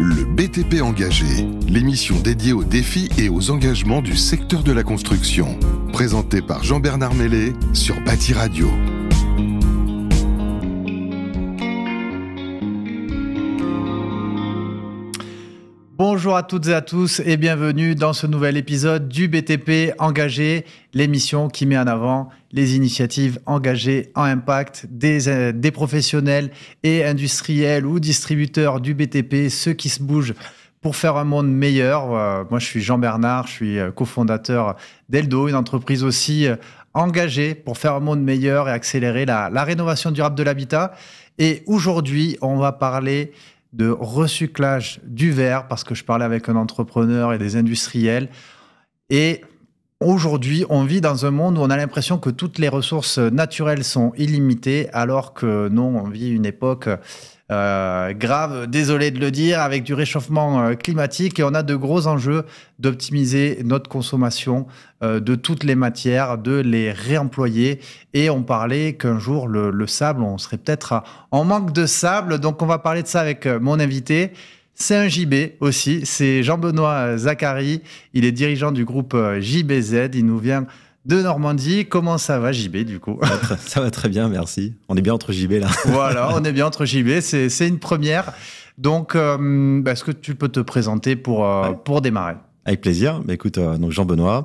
Le BTP Engagé, l'émission dédiée aux défis et aux engagements du secteur de la construction. Présentée par Jean-Bernard Mellet sur Bâti Radio. Bonjour à toutes et à tous et bienvenue dans ce nouvel épisode du BTP Engagé, l'émission qui met en avant les initiatives engagées en impact des professionnels et industriels ou distributeurs du BTP, ceux qui se bougent pour faire un monde meilleur. Moi, je suis Jean-Bernard, je suis cofondateur d'Eldo, une entreprise aussi engagée pour faire un monde meilleur et accélérer la rénovation durable de l'habitat. Et aujourd'hui, on va parler de recyclage du verre, parce que je parlais avec un entrepreneur et des industriels. Et aujourd'hui, on vit dans un monde où on a l'impression que toutes les ressources naturelles sont illimitées, alors que non, on vit une époque grave, désolé de le dire, avec du réchauffement climatique, et on a de gros enjeux d'optimiser notre consommation de toutes les matières, de les réemployer. Et on parlait qu'un jour, le sable, on serait peut-être en manque de sable. Donc on va parler de ça avec mon invité. C'est un JB aussi, c'est Jean-Benoît Zacharie. Il est dirigeant du groupe JBZ. Il nous vient de Normandie. Comment ça va, JB, du coup? Ça va très bien, merci. On est bien entre JB, là. Voilà, on est bien entre JB. C'est une première. Donc, est-ce que tu peux te présenter pour démarrer? Avec plaisir. Écoute, donc Jean-Benoît,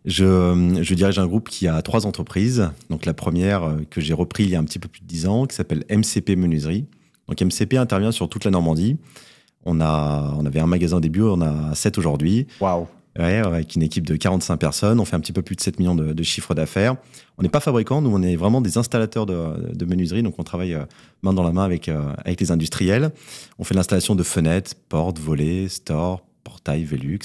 je dirige un groupe qui a 3 entreprises. Donc, la première que j'ai repris il y a un petit peu plus de 10 ans, qui s'appelle MCP Menuiserie. Donc, MCP intervient sur toute la Normandie. On avait un magasin au début, on a 7 aujourd'hui. Waouh! Ouais, avec une équipe de 45 personnes. On fait un petit peu plus de 7 millions de chiffres d'affaires. On n'est pas fabricants, nous, on est vraiment des installateurs de menuiserie. Donc, on travaille main dans la main avec les industriels. On fait l'installation de fenêtres, portes, volets, stores, portails, Velux.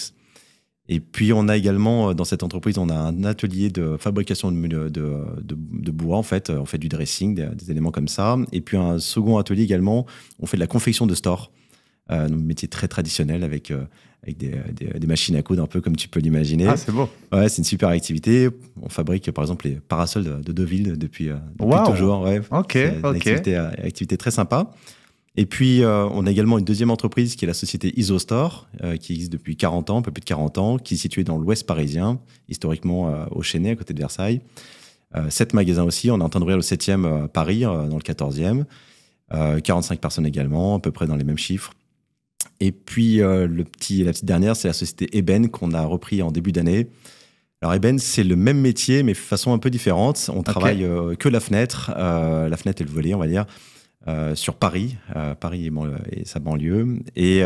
Et puis, on a également, dans cette entreprise, on a un atelier de fabrication de bois, en fait. On fait du dressing, des éléments comme ça. Et puis, un second atelier également, on fait de la confection de stores. Un métier très traditionnel avec des machines à coudre, un peu comme tu peux l'imaginer. Ah, c'est beau. Ouais, c'est une super activité. On fabrique, par exemple, les parasols de Deauville depuis toujours. Ouais, ok, c'est une activité très sympa. Et puis, on a également une deuxième entreprise qui est la société IsoStore, qui existe depuis 40 ans, un peu plus de 40 ans, qui est située dans l'ouest parisien, historiquement au Chesnay, à côté de Versailles. 7 magasins aussi. On est en train d'ouvrir le 7e à Paris, dans le 14e. 45 personnes également, à peu près dans les mêmes chiffres. Et puis, la petite dernière, c'est la société Eben qu'on a repris en début d'année. Alors, Eben, c'est le même métier, mais de façon un peu différente. On travaille que la fenêtre et le volet, on va dire, sur Paris et sa banlieue. Et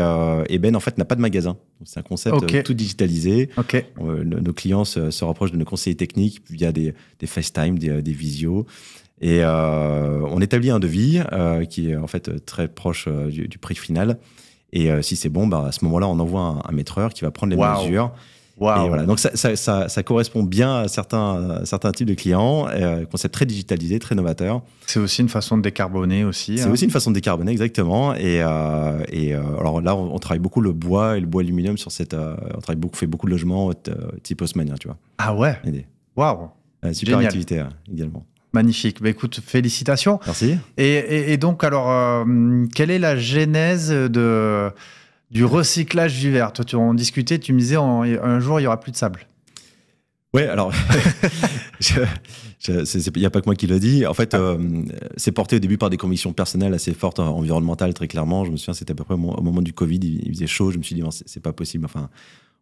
Eben, en fait, n'a pas de magasin. C'est un concept tout digitalisé. Nos clients se rapprochent de nos conseillers techniques via des FaceTime, des visios. Et on établit un devis qui est en fait très proche du prix final. Et si c'est bon, à ce moment-là, on envoie un maîtreur qui va prendre les mesures. Et voilà. Donc ça correspond bien à certains types de clients. Concept très digitalisé, très novateur. C'est aussi une façon de décarboner aussi. C'est aussi une façon de décarboner, exactement. Et alors là, on travaille beaucoup le bois et le bois aluminium sur cette. On fait beaucoup de logements type haussmannien, tu vois. Ah ouais. Waouh. Super génial. Activité également. Magnifique. Écoute, félicitations. Merci. Et donc, alors, quelle est la genèse du recyclage du verre? Toi, on discutait, tu me disais, un jour, il n'y aura plus de sable. Ouais, alors, il n'y a pas que moi qui le dis. En fait, c'est porté au début par des convictions personnelles assez fortes, environnementales, très clairement. Je me souviens, c'était à peu près au moment du Covid, il faisait chaud. Je me suis dit, c'est pas possible. Enfin,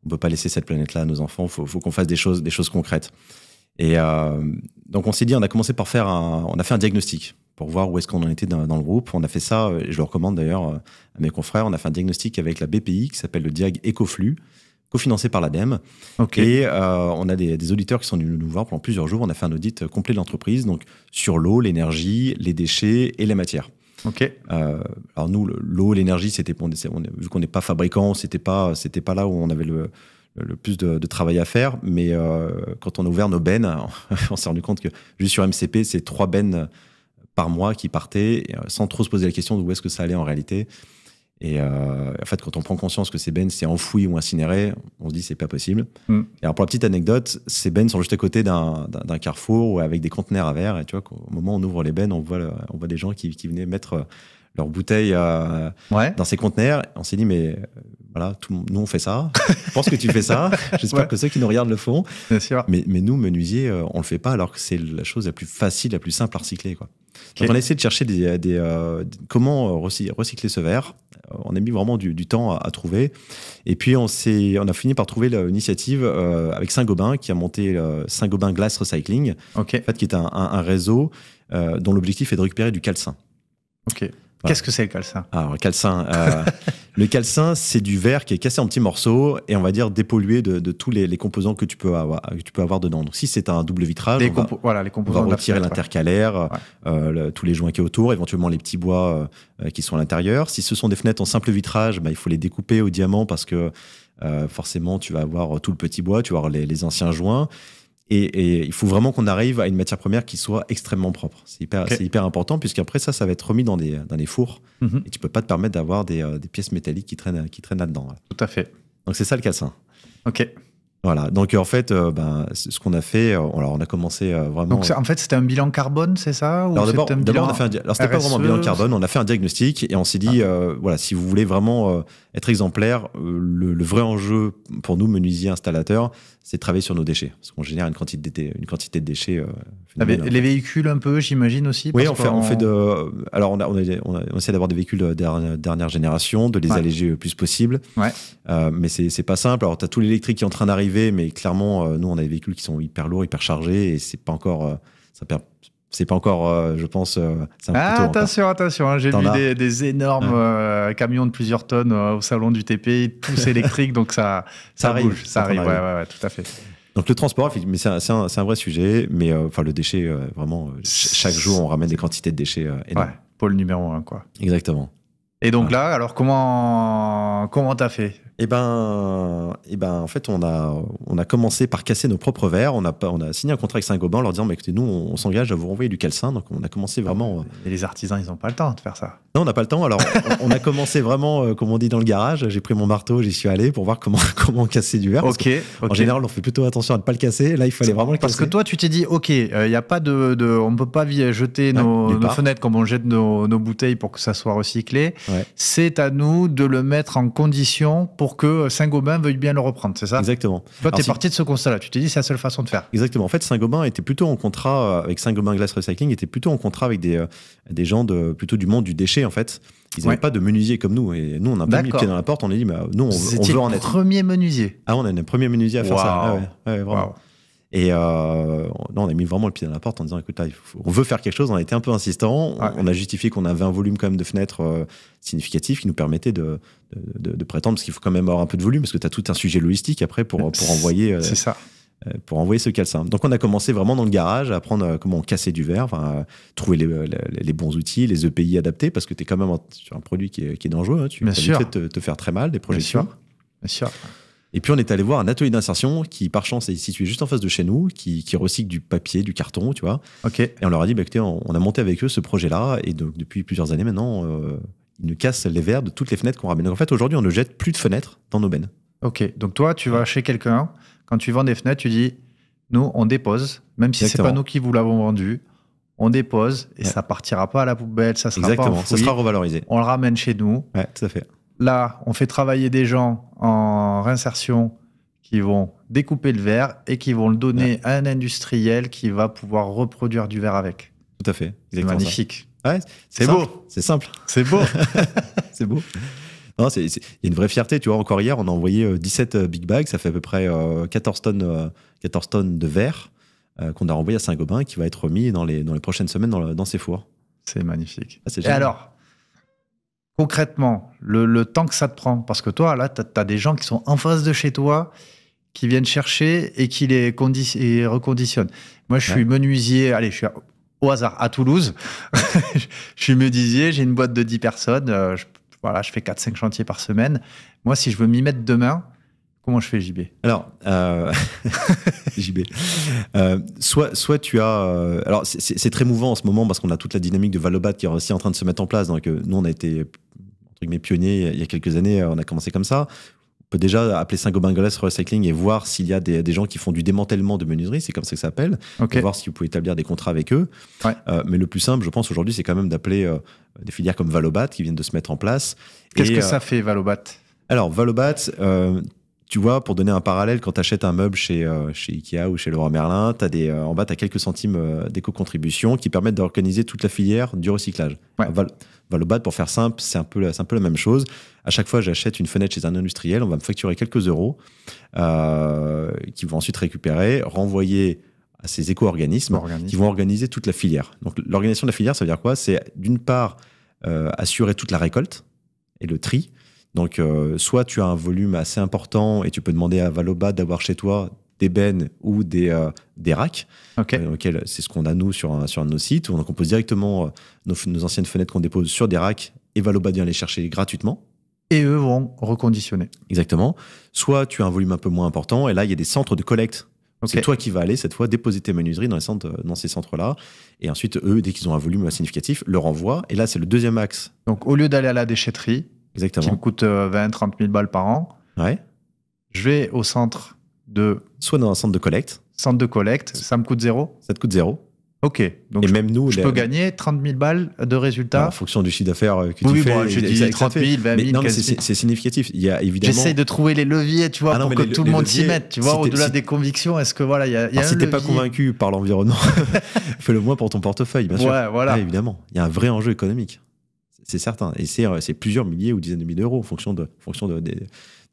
on ne peut pas laisser cette planète-là à nos enfants. Il faut qu'on fasse des choses concrètes. Et donc, on s'est dit, on a commencé par on a fait un diagnostic pour voir où est-ce qu'on en était dans le groupe. On a fait ça, et je le recommande d'ailleurs à mes confrères, on a fait un diagnostic avec la BPI qui s'appelle le Diag Ecoflux, cofinancé par l'ADEME. Et on a des auditeurs qui sont venus nous voir pendant plusieurs jours. On a fait un audit complet de l'entreprise, donc sur l'eau, l'énergie, les déchets et les matières. Alors nous, l'eau, l'énergie, vu qu'on n'est pas fabricant, c'était pas là où on avait le plus de travail à faire, mais quand on a ouvert nos bennes, on s'est rendu compte que juste sur MCP, c'est 3 bennes par mois qui partaient, sans trop se poser la question d'où est-ce que ça allait en réalité. Et en fait, quand on prend conscience que ces bennes c'est enfoui ou incinéré, on se dit c'est pas possible. Et alors pour la petite anecdote, ces bennes sont juste à côté d'un carrefour avec des conteneurs à verre. Et tu vois, au moment où on ouvre les bennes, on voit des gens qui venaient mettre leurs bouteilles dans ces conteneurs. On s'est dit, mais voilà, nous, on fait ça. Je pense que tu fais ça. J'espère que ceux qui nous regardent le font. Bien sûr. Mais nous, menuisiers, on le fait pas alors que c'est la chose la plus facile, la plus simple à recycler, quoi. Donc, on a essayé de chercher comment recycler ce verre. On a mis vraiment du temps à trouver. Et puis, on a fini par trouver l'initiative avec Saint-Gobain, qui a monté Saint-Gobain Glass Recycling, en fait, qui est un réseau dont l'objectif est de récupérer du calcin. Ok. Qu'est-ce que c'est le calcin? Alors, le calcin, c'est du verre qui est cassé en petits morceaux et on va dire dépollué de tous les composants que tu peux avoir dedans. Donc, si c'est un double vitrage, les composants, on va retirer l'intercalaire, tous les joints qui est autour, éventuellement les petits bois qui sont à l'intérieur. Si ce sont des fenêtres en simple vitrage, il faut les découper au diamant parce que forcément, tu vas avoir tout le petit bois, tu vas avoir les anciens joints. Et il faut vraiment qu'on arrive à une matière première qui soit extrêmement propre. C'est hyper important, puisqu'après, ça va être remis dans des fours. Et tu ne peux pas te permettre d'avoir des pièces métalliques qui traînent là-dedans. Voilà. Tout à fait. Donc, c'est ça le calcin. OK. Voilà. Donc, en fait, ce qu'on a fait, alors on a commencé vraiment... Donc, en fait, c'était un bilan carbone, c'est ça? Alors, d'abord, on a fait c'était pas vraiment un bilan carbone, on a fait un diagnostic et on s'est dit, voilà, si vous voulez vraiment être exemplaire, le vrai enjeu pour nous, menuisiers installateurs, c'est de travailler sur nos déchets. Parce qu'on génère une quantité de déchets. Les véhicules, un peu, j'imagine aussi. Oui, on fait alors, on essaie d'avoir des véhicules de dernière génération, de les alléger le plus possible. Ouais. Mais c'est pas simple. Alors, tu as tout l'électrique qui est en train d'arriver, mais clairement, nous, on a des véhicules qui sont hyper lourds, hyper chargés, et c'est pas encore. C'est pas encore, je pense, c'est un peu tôt attention, hein, j'ai vu des énormes camions de plusieurs tonnes au salon du TP, tous électriques, donc ça bouge, ça arrive, ouais, tout à fait. Donc le transport, mais c'est un vrai sujet, mais le déchet, vraiment, chaque jour, on ramène des quantités de déchets énormes. Ouais, pôle numéro 1, quoi. Exactement. Et donc là, alors comment t'as fait? En fait, on a commencé par casser nos propres verres. On a signé un contrat avec Saint-Gobain en leur disant, écoutez, nous, on s'engage à vous renvoyer du calcin. Donc, on a commencé vraiment... Et les artisans, ils n'ont pas le temps de faire ça. Non, on n'a pas le temps. Alors, on a commencé vraiment, comme on dit, dans le garage. J'ai pris mon marteau, j'y suis allé pour voir comment casser du verre. En général, on fait plutôt attention à ne pas le casser. Là, il fallait vraiment le casser. Parce que toi, tu t'es dit, OK, y a pas on ne peut pas jeter nos fenêtres comme on jette nos bouteilles pour que ça soit recyclé. Ouais. C'est à nous de le mettre en condition pour que Saint-Gobain veuille bien le reprendre, c'est ça? Exactement. Toi, tu es parti de ce constat-là. Tu t'es dit, c'est la seule façon de faire. Exactement. En fait, Saint-Gobain était plutôt en contrat avec Saint-Gobain Glass Recycling, était plutôt en contrat avec des gens plutôt du monde du déchet, en fait. Ils n'avaient pas de menuisiers comme nous. Et nous, on a un peu mis le pied dans la porte. On a dit, nous, on veut en être. Premier menuisier. Ah, on est le premier menuisier à faire ça. Ouais, vraiment. Wow. Et on a mis vraiment le pied dans la porte en disant, écoute, là, on veut faire quelque chose. On a été un peu insistant. Ouais. On a justifié qu'on avait un volume quand même de fenêtres significatif qui nous permettait de prétendre, parce qu'il faut quand même avoir un peu de volume, parce que tu as tout un sujet logistique après pour envoyer. C'est ça. Pour envoyer ce calcin. Donc on a commencé vraiment dans le garage à apprendre comment casser du verre, trouver les bons outils, les EPI adaptés, parce que tu es quand même sur un produit qui est dangereux. Hein. Tu peux te faire très mal, des projections. Bien sûr. Et puis on est allé voir un atelier d'insertion qui, par chance, est situé juste en face de chez nous, qui recycle du papier, du carton, tu vois. Okay. Et on leur a dit, écoutez, on a monté avec eux ce projet-là, et donc depuis plusieurs années maintenant, ils nous cassent les verres de toutes les fenêtres qu'on ramène. Donc en fait, aujourd'hui, on ne jette plus de fenêtres dans nos bennes. Ok, donc toi, tu vas chez quelqu'un, quand tu vends des fenêtres, tu dis, nous, on dépose, même si c'est pas nous qui vous l'avons vendu, on dépose, et ça partira pas à la poubelle, ça sera pas enfoui. Ça sera revalorisé. On le ramène chez nous. Ouais, tout à fait. Là, on fait travailler des gens en réinsertion qui vont découper le verre et qui vont le donner à un industriel qui va pouvoir reproduire du verre avec. Tout à fait. C'est magnifique. Ouais, c'est beau. C'est simple. C'est beau. C'est beau. Non, il y a une vraie fierté. Tu vois, encore hier, on a envoyé 17 big bags. Ça fait à peu près 14 tonnes de verre qu'on a renvoyé à Saint-Gobain, qui va être remis dans les prochaines semaines dans ces fours. C'est magnifique. Ah, c'est et alors, concrètement, le temps que ça te prend, parce que toi, là, tu as des gens qui sont en face de chez toi, qui viennent chercher et qui les reconditionnent. Moi, je suis menuisier, allez, je suis au hasard à Toulouse. Je suis menuisier, j'ai une boîte de 10 personnes, je fais 4-5 chantiers par semaine. Moi, si je veux m'y mettre demain, comment je fais, JB? Alors, JB, soit tu as... alors, c'est très mouvant en ce moment parce qu'on a toute la dynamique de Valobat qui est aussi en train de se mettre en place. Donc, nous, on a été, entre guillemets, pionniers il y a quelques années. On a commencé comme ça. peut déjà appeler Saint-Gobain Glass Recycling et voir s'il y a des gens qui font du démantèlement de menuiserie, c'est comme ça que ça s'appelle, et voir si vous pouvez établir des contrats avec eux. Ouais. Mais le plus simple, je pense, aujourd'hui, c'est quand même d'appeler des filières comme Valobat qui viennent de se mettre en place. Qu'est-ce que ça fait, Valobat? Alors, Valobat, tu vois, pour donner un parallèle, quand tu achètes un meuble chez Ikea ou chez Leroy Merlin, en bas, tu as quelques centimes d'éco-contribution qui permettent d'organiser toute la filière du recyclage. Ouais. Valobat, pour faire simple, c'est un peu la même chose. À chaque fois, j'achète une fenêtre chez un industriel, on va me facturer quelques euros qui vont ensuite récupérer, renvoyer à ces éco-organismes qui vont organiser toute la filière. Donc, l'organisation de la filière, ça veut dire quoi? C'est d'une part assurer toute la récolte et le tri. Donc, soit tu as un volume assez important et tu peux demander à Valobat d'avoir chez toi des bennes ou des racks. Okay. C'est ce qu'on a, nous, sur un de nos sites. Donc, on pose directement nos anciennes fenêtres qu'on dépose sur des racks et Valobat vient les chercher gratuitement. Et eux vont reconditionner. Exactement. Soit tu as un volume un peu moins important et là, il y a des centres de collecte. Okay. C'est toi qui vas aller, cette fois, déposer tes menuiseries dans ces centres-là. Et ensuite, eux, dès qu'ils ont un volume significatif, le renvoient. Et là, c'est le deuxième axe. Donc, au lieu d'aller à la déchetterie, exactement, qui me coûte 20-30 000 balles par an, ouais, je vais au centre de... Soit dans un centre de collecte. Centre de collecte, ça me coûte 0 ? Ça te coûte 0. Ok, donc et même nous, je peux gagner 30 000 balles de résultats. En fonction du chiffre d'affaires que tu fais. Oui, je dis 30 000, 20 000, non, mais c'est significatif. Il y a évidemment... J'essaye de trouver les leviers, tu vois, pour que tout le monde s'y mette. Tu vois, au-delà des convictions, est-ce que voilà, il y a un si t'es levier... pas convaincu par l'environnement, fais-le moins pour ton portefeuille, bien sûr. Ouais, voilà. Ouais, évidemment, il y a un vrai enjeu économique. C'est certain. Et c'est plusieurs milliers ou dizaines de milliers d'euros en fonction de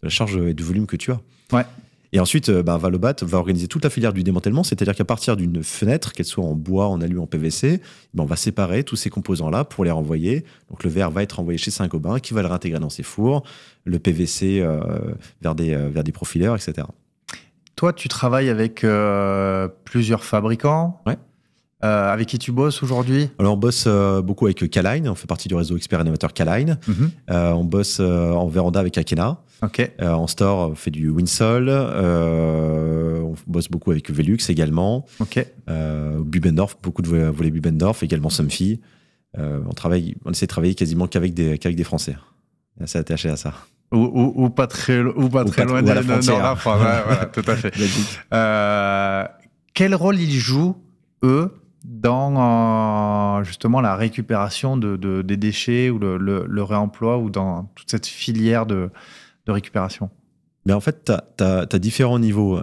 la charge et du volume que tu as. Ouais. Et ensuite, Valobat va organiser toute la filière du démantèlement, c'est-à-dire qu'à partir d'une fenêtre, qu'elle soit en bois, en alu, en PVC, on va séparer tous ces composants-là pour les renvoyer. Donc le verre va être envoyé chez Saint-Gobain, qui va le réintégrer dans ses fours, le PVC vers des profileurs, etc. Toi, tu travailles avec plusieurs fabricants. Ouais. Avec qui tu bosses aujourd'hui? Alors, on bosse beaucoup avec K-Line, on fait partie du réseau expert innovateur K-Line. On bosse en véranda avec Akena. Okay. En store, on fait du Winsol. On bosse beaucoup avec Velux également. Okay. Bubendorf, beaucoup de volets Bubendorf, également Somfy. On essaie de travailler quasiment qu'avec des Français. On est assez attaché à ça. Ou pas très loin de la frontière. Voilà, tout à fait. Quel rôle ils jouent, eux, dans justement la récupération des déchets ou le réemploi ou dans toute cette filière de récupération? Mais en fait, tu as différents niveaux.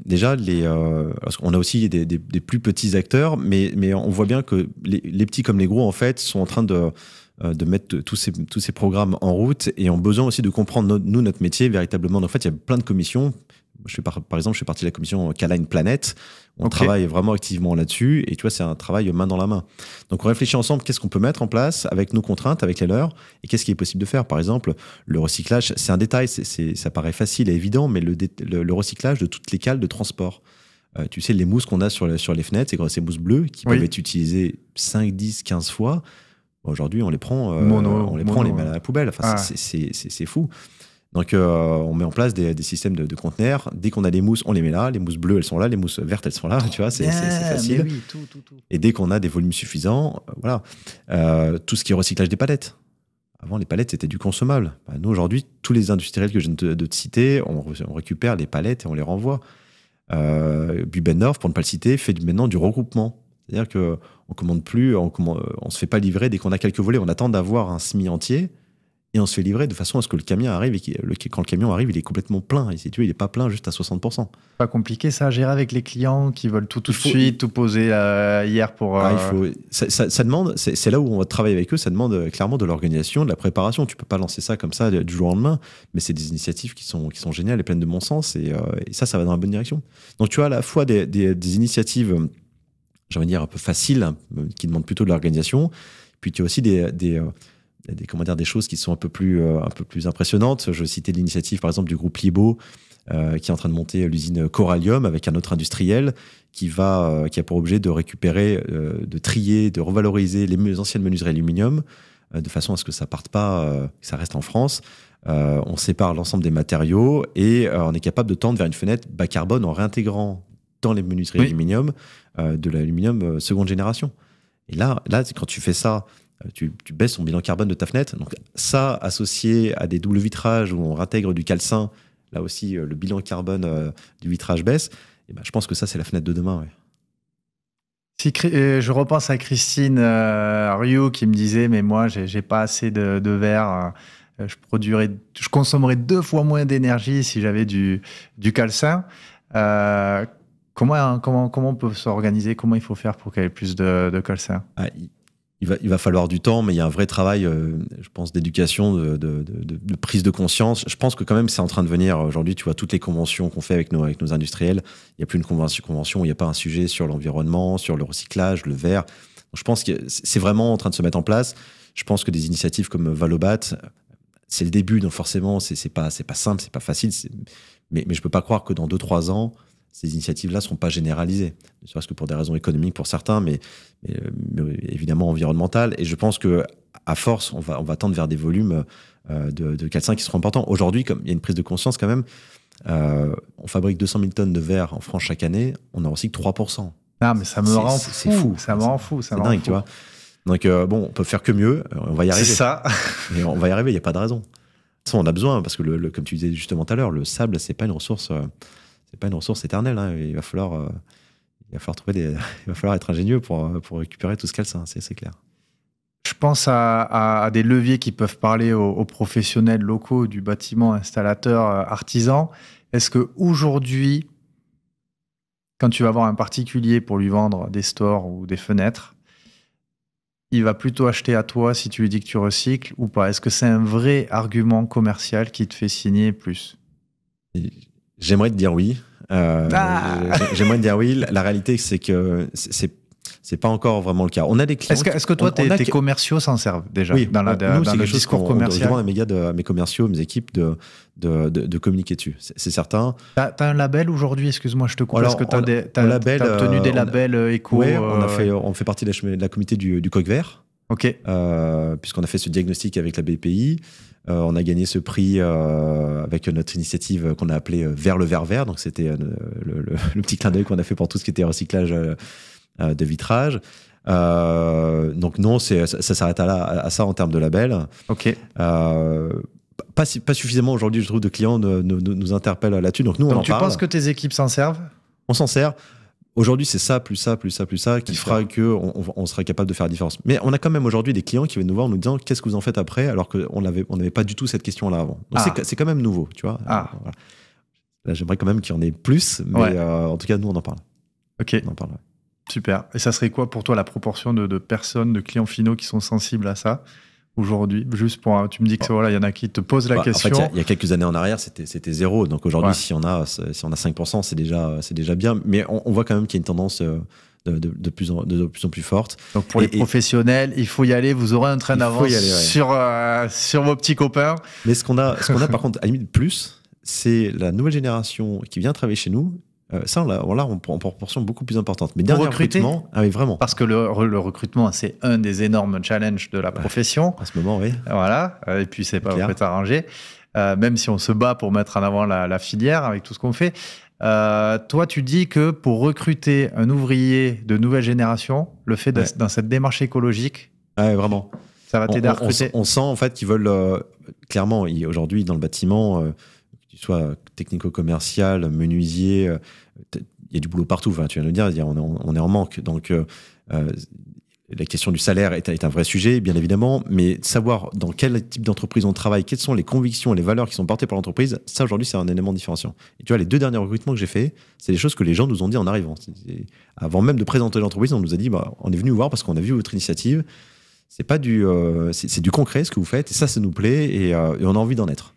Déjà, on a aussi des plus petits acteurs, mais on voit bien que les petits comme les gros, en fait, sont en train de mettre tous ces programmes en route et ont besoin aussi de comprendre notre métier véritablement. Donc, en fait, il y a plein de commissions. Par exemple, je fais partie de la commission K-Line Planète. On travaille vraiment activement là-dessus. Et tu vois, c'est un travail main dans la main. Donc, on réfléchit ensemble qu'est-ce qu'on peut mettre en place avec nos contraintes, avec les leurs, et qu'est-ce qui est possible de faire. Par exemple, le recyclage, c'est un détail, ça paraît facile et évident, mais le recyclage de toutes les cales de transport. Tu sais, les mousses qu'on a sur les fenêtres, ces mousses bleues qui peuvent être utilisées 5, 10, 15 fois. Aujourd'hui, on les prend, on les met à la poubelle. Enfin, c'est fou. Donc, on met en place des systèmes de conteneurs. Dès qu'on a des mousses, on les met là. Les mousses bleues, elles sont là. Les mousses vertes, elles sont là. Tu vois, c'est facile. Oui, tout. Et dès qu'on a des volumes suffisants, voilà. Tout ce qui est recyclage des palettes. Avant, les palettes, c'était du consommable. Nous, aujourd'hui, tous les industriels que je viens de te citer, on récupère les palettes et on les renvoie. Bubendorf, pour ne pas le citer, fait maintenant du regroupement. C'est-à-dire qu'on commande plus, on se fait pas livrer dès qu'on a quelques volets. On attend d'avoir un semi-entier. Et on se fait livrer de façon à ce que le camion arrive et quand le camion arrive, il est complètement plein. Et si tu veux, il n'est pas plein juste à 60%. Pas compliqué ça à gérer avec les clients qui veulent tout de suite, tout poser hier pour... Ça demande, c'est là où on va travailler avec eux, ça demande clairement de l'organisation, de la préparation. Tu ne peux pas lancer ça comme ça du jour au lendemain, mais c'est des initiatives qui sont géniales et pleines de bon sens. Et ça va dans la bonne direction. Donc tu as à la fois des initiatives, j'ai envie de dire, un peu faciles, qui demandent plutôt de l'organisation. Puis tu as aussi des choses qui sont un peu plus impressionnantes. Je citais l'initiative, par exemple, du groupe Libo, qui est en train de monter l'usine Corallium avec un autre industriel qui a pour objet de récupérer, de trier, de revaloriser les anciennes menuiseries aluminium de façon à ce que ça parte pas, que ça reste en France. On sépare l'ensemble des matériaux et on est capable de tendre vers une fenêtre bas carbone en réintégrant dans les menuiseries aluminium de l'aluminium seconde génération. Et là, quand tu fais ça tu baisses ton bilan carbone de ta fenêtre. Donc ça, associé à des doubles vitrages où on intègre du calcin, là aussi, le bilan carbone du vitrage baisse. Et ben, je pense que ça, c'est la fenêtre de demain. Ouais. Je repense à Christine Rioux qui me disait, mais moi, j'ai pas assez de verre. Je consommerais 2 fois moins d'énergie si j'avais du calcin. Comment on peut s'organiser? Comment il faut faire pour qu'il y ait plus de calcin? Il va falloir du temps, mais il y a un vrai travail, je pense, d'éducation, de prise de conscience. Je pense que quand même, c'est en train de venir. Aujourd'hui, tu vois, toutes les conventions qu'on fait avec nos industriels, il n'y a plus une convention où il n'y a pas un sujet sur l'environnement, sur le recyclage, le verre. Donc, je pense que c'est vraiment en train de se mettre en place. Je pense que des initiatives comme Valobat, c'est le début, donc forcément, c'est pas simple, c'est pas facile. Mais je peux pas croire que dans 2-3 ans, ces initiatives-là ne seront pas généralisées. Ne serait-ce que pour des raisons économiques pour certains, mais évidemment environnementales. Et je pense qu'à force, on va tendre vers des volumes de calcin qui seront importants. Aujourd'hui, comme il y a une prise de conscience quand même, on fabrique 200 000 tonnes de verre en France chaque année, on n'en recycle 3%. Ah, mais ça me rend fou. C'est fou. Ça me rend fou. C'est dingue, tu vois. Donc, bon, on peut faire que mieux. On va y arriver. C'est ça. Et on va y arriver, il n'y a pas de raison. De toute façon, on a besoin, parce que, comme tu disais justement tout à l'heure, le sable, c'est pas une ressource... c'est pas une ressource éternelle. Hein. Il va falloir il va falloir être ingénieux pour récupérer tout ce calcin, c'est clair. Je pense à des leviers qui peuvent parler aux professionnels locaux du bâtiment, installateurs, artisans. Est-ce qu'aujourd'hui, quand tu vas voir un particulier pour lui vendre des stores ou des fenêtres, il va plutôt acheter à toi si tu lui dis que tu recycles ou pas? Est-ce que c'est un vrai argument commercial qui te fait signer plus? J'aimerais te dire oui. J'aimerais te dire oui. La réalité, c'est que c'est pas encore vraiment le cas. On a des clients. Est-ce que toi, tes commerciaux s'en servent déjà? Oui, dans le discours commercial. Je demande à mes commerciaux, mes équipes de communiquer dessus. C'est certain. T'as un label aujourd'hui? Excuse-moi, je te coupe. Est-ce que t'as obtenu des labels éco? Oui, on fait partie de la communauté du coq vert. Ok. Puisqu'on a fait ce diagnostic avec la BPI. On a gagné ce prix avec notre initiative qu'on a appelée Vers le verre vert. Donc, c'était le petit clin d'œil qu'on a fait pour tout ce qui était recyclage de vitrage. Donc, non, ça s'arrête à ça en termes de label. OK. Pas suffisamment aujourd'hui, je trouve, de clients nous interpellent là-dessus. Donc, nous, on en parle. Tu penses que tes équipes s'en servent? On s'en sert. Aujourd'hui, c'est ça, plus ça qui fera qu'on sera capable de faire la différence. Mais on a quand même aujourd'hui des clients qui viennent nous voir en nous disant qu'est-ce que vous en faites après, alors qu'on n'avait pas du tout cette question-là avant. Donc c'est quand même nouveau, tu vois. Voilà. Là, j'aimerais quand même qu'il y en ait plus, mais en tout cas, nous, on en parle. Ok. On en parle, ouais. Super. Et ça serait quoi pour toi la proportion de personnes, de clients finaux qui sont sensibles à ça aujourd'hui? Juste pour, tu me dis que voilà, il y en a qui te posent la question. En fait, il y a quelques années en arrière, c'était 0. Donc aujourd'hui, si on a 5%, c'est déjà bien. Mais on voit quand même qu'il y a une tendance de plus en plus forte. Donc pour les professionnels, il faut y aller. Vous aurez un train d'avance sur vos petits copains. Mais ce qu'on a par contre, à la limite plus, c'est la nouvelle génération qui vient travailler chez nous. Ça, on l'a en proportion beaucoup plus importante. Mais dernier recrutement, oui, vraiment. Parce que le recrutement, c'est un des énormes challenges de la profession. En ce moment, oui. Voilà. Et puis, c'est pas peut arrangé. Même si on se bat pour mettre en avant la filière avec tout ce qu'on fait. Toi, tu dis que pour recruter un ouvrier de nouvelle génération, le fait dans cette démarche écologique, vraiment. Ça va t'aider à recruter. On sent en fait qu'ils veulent clairement, aujourd'hui, dans le bâtiment, que tu sois technico-commercial, menuisier, il y a du boulot partout. Enfin, tu viens de le dire, on est en manque. Donc, la question du salaire est un vrai sujet, bien évidemment, mais savoir dans quel type d'entreprise on travaille, quelles sont les convictions et les valeurs qui sont portées par l'entreprise, ça, aujourd'hui, c'est un élément différenciant. Et tu vois, les 2 derniers recrutements que j'ai faits, c'est des choses que les gens nous ont dit en arrivant. Avant même de présenter l'entreprise, on nous a dit, on est venu vous voir parce qu'on a vu votre initiative. C'est pas c'est du concret, ce que vous faites, et ça nous plaît, et on a envie d'en être.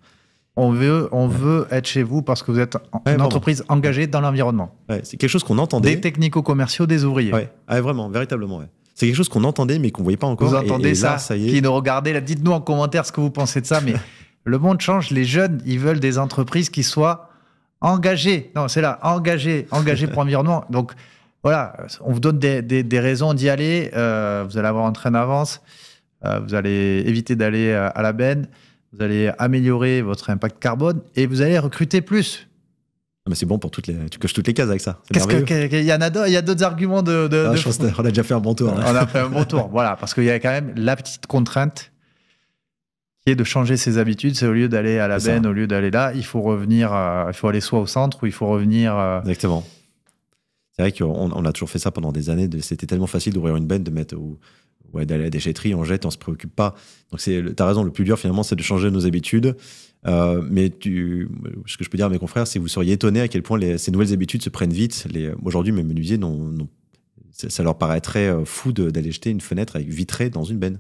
On veut être chez vous parce que vous êtes une entreprise engagée dans l'environnement. Ouais, c'est quelque chose qu'on entendait. Des technico-commerciaux, des ouvriers. Ouais, vraiment, véritablement. Ouais. C'est quelque chose qu'on entendait, mais qu'on ne voyait pas encore. Vous entendez ça, là, ça y est. Qui nous regardez là, dites-nous en commentaire ce que vous pensez de ça. Mais le monde change. Les jeunes, ils veulent des entreprises qui soient engagées. Non, c'est là, engagées pour l'environnement. Donc, voilà, on vous donne des raisons d'y aller. Vous allez avoir un train d'avance. Vous allez éviter d'aller à la benne. Vous allez améliorer votre impact carbone et vous allez recruter plus. Mais c'est bon pour tu coches toutes les cases avec ça. Il y a d'autres arguments on a déjà fait un bon tour. On a fait un bon tour, voilà, parce qu'il y a quand même la petite contrainte qui est de changer ses habitudes. C'est au lieu d'aller à la benne, au lieu d'aller là, il faut revenir, il faut aller soit au centre ou il faut revenir. Exactement. C'est vrai qu'on a toujours fait ça pendant des années. C'était tellement facile d'ouvrir une benne, de mettre d'aller à la déchetterie, on jette, on se préoccupe pas. Donc t'as raison, le plus dur finalement, c'est de changer nos habitudes. Mais ce que je peux dire à mes confrères, c'est que vous seriez étonnés à quel point ces nouvelles habitudes se prennent vite. Aujourd'hui, mes menuisiers, ça leur paraîtrait fou d'aller jeter une fenêtre avec vitrée dans une benne.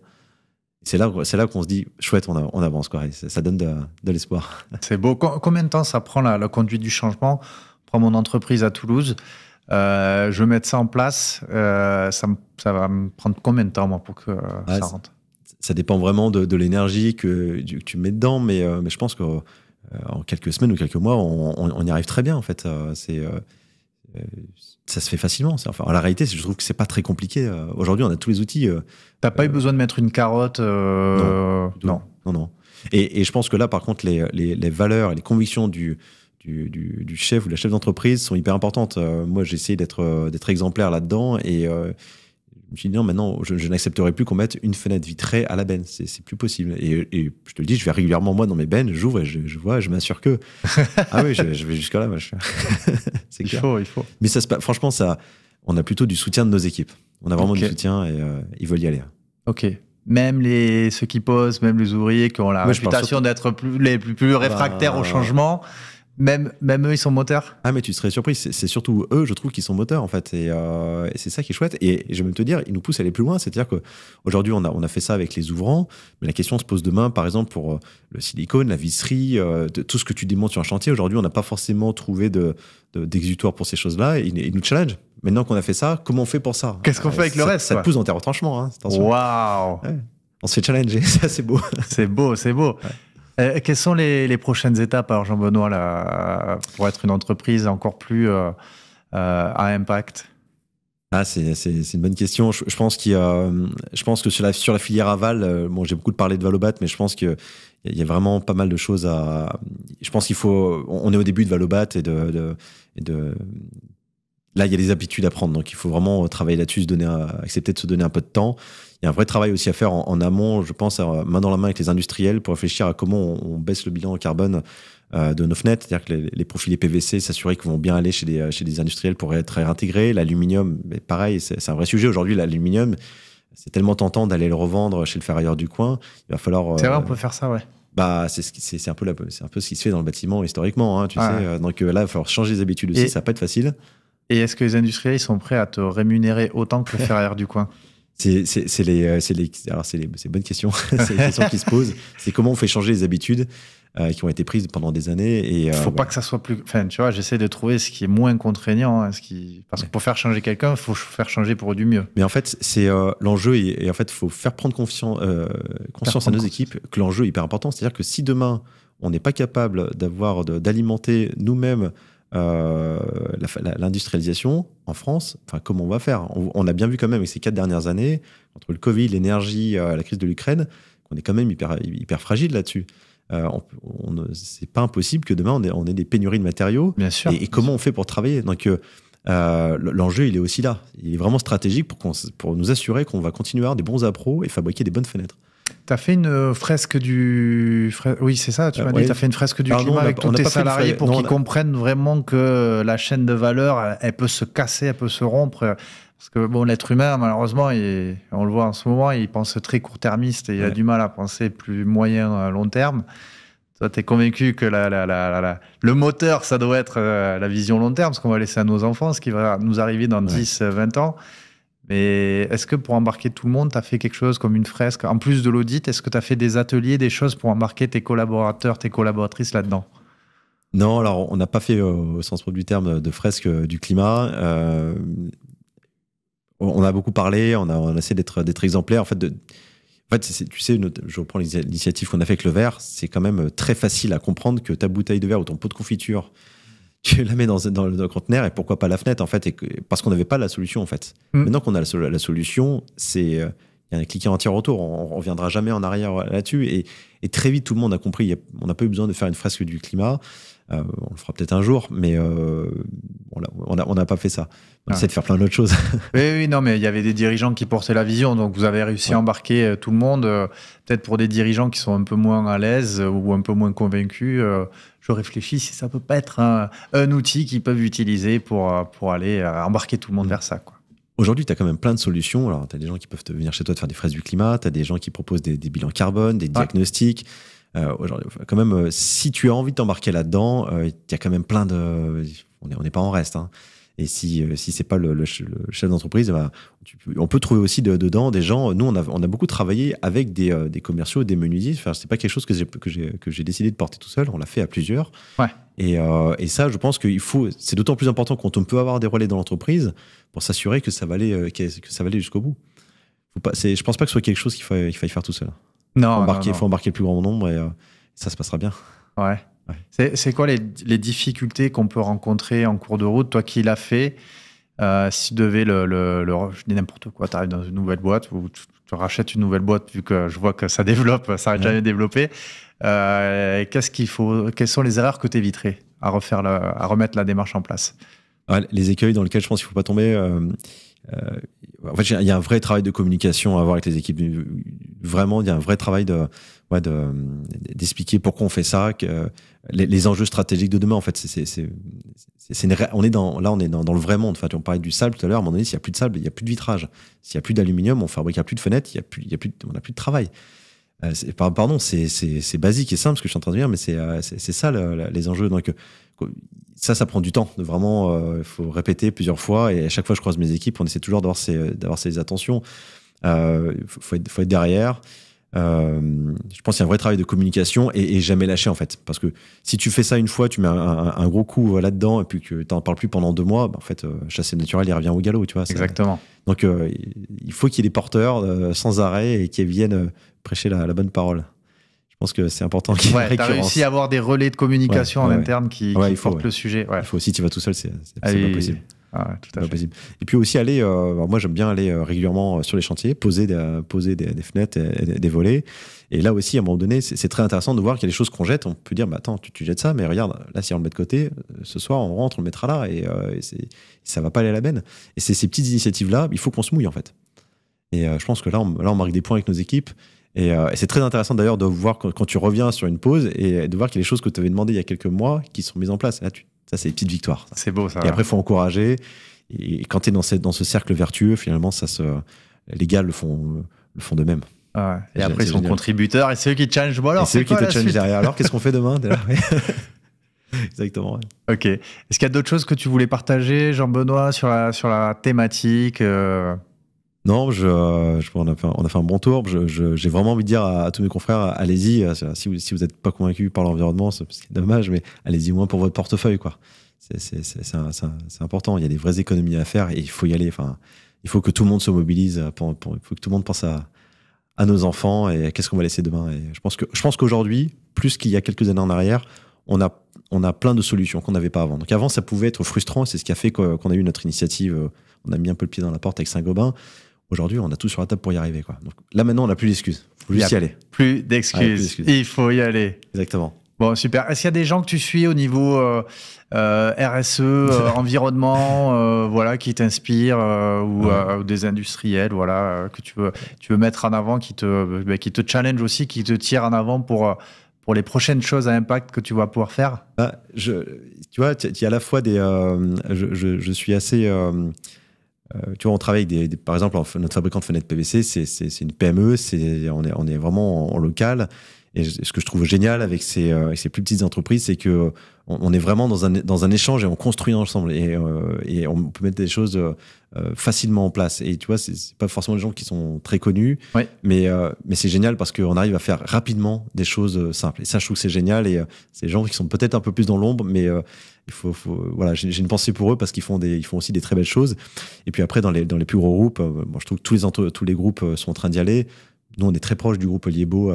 C'est là qu'on se dit, chouette, on avance, quoi. Ça donne de l'espoir. C'est beau. Combien de temps ça prend la conduite du changement? Je prends mon entreprise à Toulouse. Je vais mettre ça en place. Ça va me prendre combien de temps, moi, pour que ça rentre? Ça dépend vraiment de l'énergie que tu mets dedans, mais je pense qu'en quelques semaines ou quelques mois, on y arrive très bien, en fait. Ça se fait facilement. En la réalité, je trouve que c'est pas très compliqué. Aujourd'hui, on a tous les outils. T'as pas eu besoin de mettre une carotte Non. Et je pense que là, par contre, les valeurs et les convictions du chef ou de la chef d'entreprise sont hyper importantes. Moi, j'ai essayé d'être exemplaire là-dedans et je me suis dit non, maintenant, je n'accepterai plus qu'on mette une fenêtre vitrée à la benne. C'est plus possible. Et je te le dis, je vais régulièrement, moi, dans mes bennes, j'ouvre et je vois, je m'assure que... Ah oui, je vais jusqu'à là. C'est clair. Il faut. Mais franchement, on a plutôt du soutien de nos équipes. On a vraiment du soutien et ils veulent y aller. Ok. Même ceux qui posent, même les ouvriers qui ont la réputation d'être les plus réfractaires au changement... Même eux, ils sont moteurs. Ah, mais tu serais surpris. C'est surtout eux, je trouve, qui sont moteurs, en fait. Et c'est ça qui est chouette. Et je vais même te dire, ils nous poussent à aller plus loin. C'est-à-dire qu'aujourd'hui, on a fait ça avec les ouvrants. Mais la question se pose demain, par exemple, pour le silicone, la visserie, tout ce que tu démontes sur un chantier. Aujourd'hui, on n'a pas forcément trouvé d'exutoire pour ces choses-là. Ils nous challenge. Maintenant qu'on a fait ça, comment on fait pour ça? Qu'est-ce qu'on fait avec le reste? Ça te pousse dans tes retranchements. Hein, waouh! Ouais. On se fait challenger. Ça, c'est beau. C'est beau. Ouais. Quelles sont les prochaines étapes, alors Jean-Benoît, là, pour être une entreprise encore plus à impact? C'est une bonne question. Je pense que sur la filière aval, j'ai beaucoup parlé de Valobat, mais je pense qu'il y a vraiment pas mal de choses à. Je pense on est au début de Valobat et là, il y a des habitudes à prendre, donc il faut vraiment travailler là-dessus, accepter de se donner un peu de temps. Il y a un vrai travail aussi à faire en amont, je pense, main dans la main avec les industriels pour réfléchir à comment on baisse le bilan carbone de nos fenêtres, c'est-à-dire que les profilés PVC, s'assurer qu'ils vont bien aller chez des industriels pour être réintégrés. L'aluminium, pareil, c'est un vrai sujet. Aujourd'hui, l'aluminium, c'est tellement tentant d'aller le revendre chez le ferrailleur du coin. Il va falloir... C'est vrai, on peut faire ça, ouais. C'est un peu ce qui se fait dans le bâtiment historiquement, hein, tu sais. Donc là, il va falloir changer les habitudes aussi, ça va pas être facile. Et est-ce que les industriels ils sont prêts à te rémunérer autant que le ferrailleur du coin? C'est une bonne question. C'est les questions qui se posent. C'est comment on fait changer les habitudes qui ont été prises pendant des années. Il faut pas que ça soit plus. Enfin, tu vois, j'essaie de trouver ce qui est moins contraignant. Parce que pour faire changer quelqu'un, il faut faire changer pour eux du mieux. Mais en fait, c'est l'enjeu. Et en fait, il faut faire prendre conscience à nos équipes que l'enjeu est hyper important. C'est-à-dire que si demain, on n'est pas capable d'alimenter nous-mêmes l'industrialisation en France, comment on va faire? On a bien vu quand même avec ces 4 dernières années, entre le Covid, l'énergie, la crise de l'Ukraine, qu'on est quand même hyper fragile là-dessus. C'est pas impossible que demain on ait des pénuries de matériaux. Bien sûr. Et comment on fait pour travailler? Donc l'enjeu, il est aussi là. Il est vraiment stratégique pour nous assurer qu'on va continuer à avoir des bons appros et fabriquer des bonnes fenêtres. Tu as fait une fresque Oui, c'est ça, tu m'as dit. Tu as fait une fresque du climat avec tous tes salariés pour qu'ils comprennent vraiment que la chaîne de valeur, elle peut se casser, elle peut se rompre. Parce que l'être humain, malheureusement, on le voit en ce moment, il pense très court-termiste et il a du mal à penser plus moyen, long terme. Toi, tu es convaincu que le moteur, ça doit être la vision long terme, ce qu'on va laisser à nos enfants, ce qui va nous arriver dans 10, 20 ans. Mais est-ce que pour embarquer tout le monde, tu as fait quelque chose comme une fresque? En plus de l'audit, est-ce que tu as fait des ateliers, des choses pour embarquer tes collaborateurs, tes collaboratrices là-dedans? Non, alors on n'a pas fait, au sens propre du terme, de fresque du climat. On a beaucoup parlé, on a essayé d'être exemplaire. En fait, tu sais, je reprends l'initiative qu'on a fait avec le verre, c'est quand même très facile à comprendre que ta bouteille de verre ou ton pot de confiture, tu la mets dans le conteneur et pourquoi pas la fenêtre, en fait, parce qu'on n'avait pas la solution, en fait. Maintenant qu'on a la solution, c'est y a un cliquet en tiers-retour. On ne reviendra jamais en arrière là-dessus. Et très vite, tout le monde a compris. On n'a pas eu besoin de faire une fresque du climat. On le fera peut-être un jour, mais on n'a pas fait ça. On essaie de faire plein d'autres choses. Oui, non, mais il y avait des dirigeants qui portaient la vision, donc vous avez réussi à embarquer tout le monde. Peut-être pour des dirigeants qui sont un peu moins à l'aise ou un peu moins convaincus, je réfléchis si ça peut pas être un outil qu'ils peuvent utiliser pour aller embarquer tout le monde vers ça, quoi. Aujourd'hui, tu as quand même plein de solutions. Alors, tu as des gens qui peuvent venir chez toi te faire des fresques du climat, tu as des gens qui proposent des bilans carbone, des diagnostics. Aujourd'hui, quand même, si tu as envie de t'embarquer là-dedans, il y a quand même plein de... On n'est pas en reste. Hein. Et si c'est pas le chef d'entreprise, on peut trouver aussi dedans des gens. Nous, on a beaucoup travaillé avec des commerciaux, des menuisiers. Enfin, c'est pas quelque chose que j'ai décidé de porter tout seul. On l'a fait à plusieurs. Ouais. Et ça, je pense c'est d'autant plus important quand on peut avoir des relais dans l'entreprise pour s'assurer que ça va aller jusqu'au bout. Je pense pas que ce soit quelque chose qu'il faille faire tout seul. Non, il faut embarquer le plus grand nombre et ça se passera bien. Ouais. C'est quoi les difficultés qu'on peut rencontrer en cours de route, toi qui l'as fait, si tu devais je dis n'importe quoi, tu arrives dans une nouvelle boîte ou tu rachètes une nouvelle boîte, vu que je vois que ça développe, ça n'arrête jamais de développer. Quelles sont les erreurs que tu éviterais à remettre la démarche en place? Les écueils dans lesquels je pense qu'il ne faut pas tomber. En fait, il y a un vrai travail de communication à avoir avec les équipes. Vraiment, il y a un vrai travail d'expliquer pourquoi on fait ça, les enjeux stratégiques de demain. En fait, on est dans le vrai monde. Enfin, on parlait du sable tout à l'heure. À un moment donné, s'il n'y a plus de sable, il n'y a plus de vitrage. S'il n'y a plus d'aluminium, on fabrique plus de fenêtres. On n'a plus de travail. Pardon, c'est basique et simple ce que je suis en train de dire, mais c'est ça les enjeux. Donc ça prend du temps. Il faut répéter plusieurs fois et à chaque fois je croise mes équipes, on essaie toujours d'avoir ces attentions. Faut être derrière. Je pense qu'il y a un vrai travail de communication et jamais lâcher en fait, parce que si tu fais ça une fois, tu mets un gros coup là-dedans et puis que tu n'en parles plus pendant 2 mois, en fait, chasser le naturel, il revient au galop, tu vois. Exactement. Donc il faut qu'il y ait des porteurs sans arrêt et qui viennent prêcher la bonne parole. Je pense que c'est important qu'il y ait une récurrence. Tu as réussi à avoir des relais de communication en interne qui portent le sujet. Ouais. Il faut aussi, si tu vas tout seul, c'est pas possible. Tout à fait. Possible. Et puis aussi aller, moi j'aime bien aller régulièrement sur les chantiers, poser des fenêtres, et des volets. Et là aussi, à un moment donné, c'est très intéressant de voir qu'il y a des choses qu'on jette. On peut dire, attends, tu jettes ça, mais regarde, là, si on le met de côté, ce soir, on rentre, on le mettra là, et ça va pas aller à la benne. Et c'est ces petites initiatives-là, il faut qu'on se mouille, en fait. Et je pense que là, on marque des points avec nos équipes. Et c'est très intéressant d'ailleurs de voir quand tu reviens sur une pause et de voir qu'il y a des choses que tu avais demandées il y a quelques mois qui sont mises en place. Et là, ça, c'est des petites victoires. C'est beau, ça. Et après, il faut encourager. Et quand tu es dans ce cercle vertueux, finalement, les gars le font d'eux-mêmes. Et après, ils sont contributeurs et c'est eux qui te challengent. Bon, alors, c'est eux qui te challengent derrière. Alors, qu'est-ce qu'on fait demain? Exactement. Ouais. Ok. Est-ce qu'il y a d'autres choses que tu voulais partager, Jean-Benoît, sur la thématique Non, on a fait un bon tour. J'ai vraiment envie de dire à tous mes confrères, allez-y. Si vous n'êtes pas convaincus par l'environnement, c'est dommage, mais allez-y au moins pour votre portefeuille, quoi. C'est important. Il y a des vraies économies à faire et il faut y aller. Enfin, il faut que tout le monde se mobilise. Il faut que tout le monde pense à nos enfants et qu'est-ce qu'on va laisser demain. Et je pense qu'aujourd'hui, plus qu'il y a quelques années en arrière, on a plein de solutions qu'on n'avait pas avant. Donc avant, ça pouvait être frustrant. C'est ce qui a fait qu'on a eu notre initiative. On a mis un peu le pied dans la porte avec Saint-Gobain. Aujourd'hui, on a tout sur la table pour y arriver, quoi. Donc là, maintenant, on n'a plus d'excuses. Il faut juste y aller. Plus d'excuses. Il faut y aller. Exactement. Bon, super. Est-ce qu'il y a des gens que tu suis au niveau RSE, environnement, qui t'inspirent ou des industriels, que tu veux mettre en avant, qui te challenge aussi, qui te tirent en avant pour les prochaines choses à impact que tu vas pouvoir faire? Tu vois, il y a à la fois des... je suis assez... tu vois, on travaille avec par exemple, notre fabricant de fenêtres PVC, c'est une PME, on est vraiment en local. Et ce que je trouve génial avec ces plus petites entreprises, c'est que on est vraiment dans un échange et on construit ensemble et on peut mettre des choses facilement en place. Et tu vois, c'est pas forcément des gens qui sont très connus, mais c'est génial parce qu'on arrive à faire rapidement des choses simples. Et ça, je trouve que c'est génial. Et c'est des gens qui sont peut-être un peu plus dans l'ombre, mais voilà, j'ai une pensée pour eux parce qu'ils font aussi des très belles choses. Et puis après, dans les plus gros groupes, je trouve que tous les groupes sont en train d'y aller. Nous, on est très proche du groupe Liebo,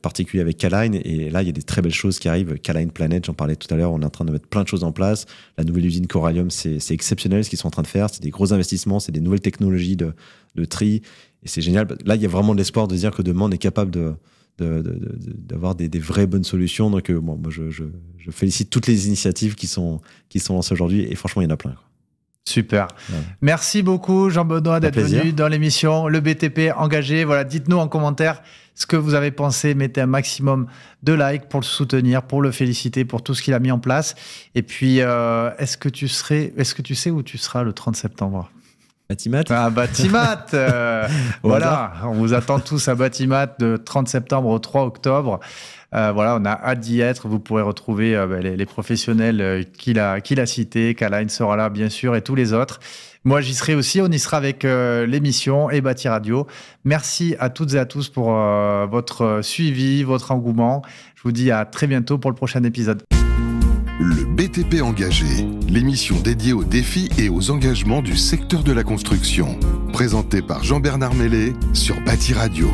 particulier avec Kaline, et là il y a des très belles choses qui arrivent. Kaline Planet, j'en parlais tout à l'heure, on est en train de mettre plein de choses en place. La nouvelle usine Corallium, c'est exceptionnel ce qu'ils sont en train de faire, c'est des gros investissements, c'est des nouvelles technologies de tri, c'est génial. Là, il y a vraiment de l'espoir de dire que demain, on est capable d'avoir des vraies bonnes solutions. Donc, moi, je félicite toutes les initiatives qui sont lancées aujourd'hui. Et franchement, il y en a plein. Super. Ouais. Merci beaucoup, Jean-Benoît, d'être venu dans l'émission Le BTP Engagé. Voilà, dites-nous en commentaire ce que vous avez pensé. Mettez un maximum de likes pour le soutenir, pour le féliciter, pour tout ce qu'il a mis en place. Et puis, est-ce que tu sais où tu seras le 30 septembre ? Batimat. Ah, Batimat. Voilà, on vous attend tous à Batimat de 30 septembre au 3 octobre. Voilà, on a hâte d'y être. Vous pourrez retrouver les professionnels qu'il a cités. Caline sera là, bien sûr, et tous les autres. Moi, j'y serai aussi. On y sera avec l'émission et Bâti Radio. Merci à toutes et à tous pour votre suivi, votre engouement. Je vous dis à très bientôt pour le prochain épisode. Le BTP Engagé, l'émission dédiée aux défis et aux engagements du secteur de la construction. Présentée par Jean-Bernard Mellet sur Bâti Radio.